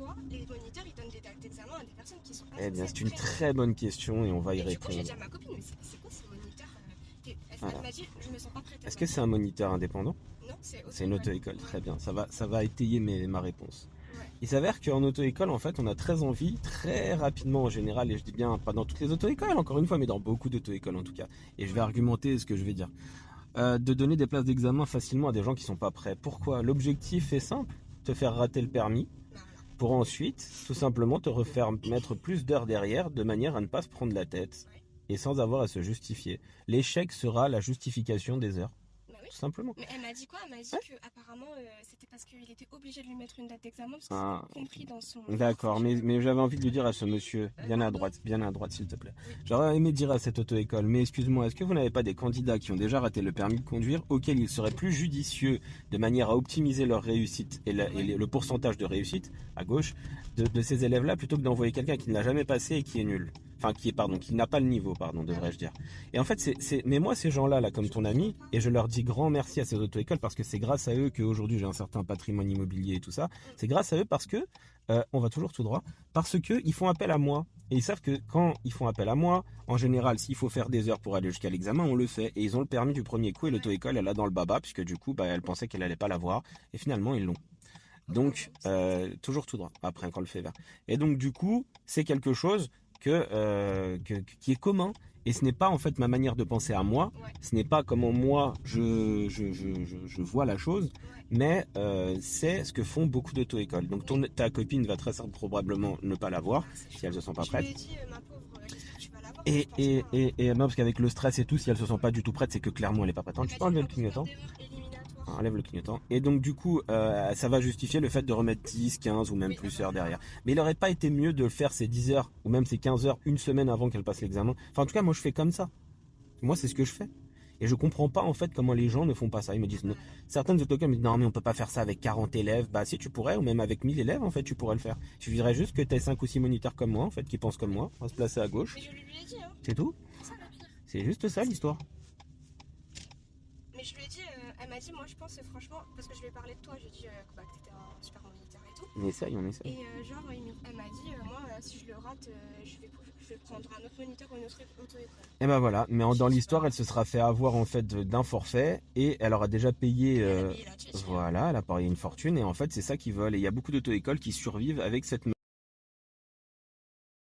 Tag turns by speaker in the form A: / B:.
A: pourquoi les moniteurs ils donnent des dates d'examen à des personnes qui sont pas
B: Eh
A: censées
B: bien,
A: être
B: c'est une
A: prêtes.
B: très bonne question et on va y
A: Et du coup, j'ai
B: répondre.
A: dit à ma copine, mais c'est quoi ces moniteurs elle
B: Voilà.
A: m'a dit, je me sens pas prête, elle
B: Est-ce
A: m'a
B: que
A: dit.
B: c'est un moniteur indépendant?
A: Non, c'est
B: C'est une
A: auto-école.
B: auto-école,
A: Ouais,
B: très bien. Ça va étayer ma réponse.
A: ouais.
B: Il s'avère qu'en auto-école, en fait, on a très envie, très rapidement en général, et je dis bien pas dans toutes les auto-écoles, encore une fois, mais dans beaucoup d'auto-écoles en tout cas. Et je vais argumenter ce que je vais dire. De donner des places d'examen facilement à des gens qui sont pas prêts. Pourquoi? L'objectif est simple, te faire rater le permis,
A: Bah voilà.
B: pour ensuite, tout simplement, te refaire mettre plus d'heures derrière, de manière à ne pas se prendre la tête,
A: Ouais.
B: et sans avoir à se justifier. L'échec sera la justification des heures,
A: Bah oui.
B: tout simplement.
A: Mais elle m'a dit quoi? Elle m'a dit
B: Ouais.
A: que apparemment c'était parce qu'il était obligé de lui mettre une date d'examen parce que
B: Ah,
A: c'était compris dans son
B: d'accord,
A: forfait, je sais pas
B: mais
A: quoi.
B: j'avais envie de lui dire à ce monsieur,
A: Pardon.
B: bien à droite, s'il te plaît.
A: Oui.
B: J'aurais aimé dire à cette auto-école, mais excuse-moi, est-ce que vous n'avez pas des candidats qui ont déjà raté le permis de conduire, auxquels il serait plus judicieux, de manière à optimiser leur réussite et,
A: Ouais.
B: le pourcentage de réussite, à gauche, de ces élèves-là, plutôt que d'envoyer quelqu'un qui ne l'a jamais passé et qui est nul? Enfin, qui n'a pas le niveau, pardon,
A: Ah
B: devrais-je
A: oui.
B: dire. Et en fait, mais moi, ces gens-là, là, comme
A: Je
B: ton
A: comprends
B: ami,
A: pas.
B: et je leur dis grand merci à ces auto-écoles parce que c'est grâce à eux qu'aujourd'hui j'ai un certain patrimoine immobilier et tout ça. C'est grâce à eux parce que on va toujours tout droit, parce qu'ils font appel à moi. Et ils savent que quand ils font appel à moi, en général, s'il faut faire des heures pour aller jusqu'à l'examen, on le fait. Et ils ont le permis du premier coup et l'auto-école, elle a dans le baba, puisque du coup, bah, elle pensait qu'elle allait pas l'avoir. Et finalement, ils l'ont.
A: Oh,
B: Donc,
A: c'est bien.
B: toujours tout droit, après, quand le fait vert. Et donc, du coup, c'est quelque chose qui est commun. Et ce n'est pas en fait ma manière de penser à moi,
A: Ouais.
B: ce n'est pas comment moi je vois la chose,
A: Ouais.
B: mais c'est ce que font beaucoup d'auto-écoles. Donc
A: Oui.
B: ta copine va très probablement ne pas l'avoir
A: Ah, c'est
B: si elles
A: chaud.
B: ne se sent pas
A: Je lui
B: prêtes.
A: ai dit, ma pauvre, j'espère que tu vas l'avoir, mais je pense pas.
B: Et non, parce qu'avec le stress et tout, si elles se sont pas du tout prêtes, c'est que clairement elle est pas prête.
A: Elle
B: Tu
A: m'a
B: peux
A: dit
B: enlever le
A: pas pour faire
B: clignotant?
A: d'erreurs éliminatoires.
B: Enlève le clignotant. Et donc du coup, ça va justifier le fait de remettre 10, 15 ou même
A: Oui, ah
B: plus
A: bah
B: heures
A: voilà.
B: derrière. Mais il aurait pas été mieux de le faire ces 10 heures ou même ces 15 heures une semaine avant qu'elle passe l'examen. Enfin en tout cas, moi je fais comme ça. Moi c'est ce que je fais. Et je comprends pas en fait comment les gens ne font pas ça. Ils me disent non. Certaines autocoms me disent non mais on peut pas faire ça avec 40 élèves. Bah si tu pourrais, ou même avec 1000 élèves en fait tu pourrais le faire. Il suffirait juste que tu aies 5 ou 6 moniteurs comme moi en fait qui pensent comme moi. On va se placer à gauche.
A: Mais je lui ai dit, hein.
B: C'est tout.
A: C'est ça le pire.
B: C'est juste ça l'histoire.
A: Mais je lui ai dit, elle m'a dit, moi je pense franchement, parce que je lui ai parlé de toi, j'ai dit bah, que t'étais un super moniteur et tout.
B: On essaye, on essaye.
A: Et genre, elle m'a dit, moi si je le rate, je vais prendre un autre moniteur ou une autre auto-école.
B: Et ben voilà, mais dans
A: J'ai dit,
B: l'histoire,
A: bah,
B: elle se sera fait avoir en fait d'un forfait et elle aura déjà payé,
A: elle a payé la tchétchène.
B: voilà, elle a payé une fortune et en fait c'est ça qu'ils veulent. Et il y a beaucoup d'auto-écoles qui survivent avec cette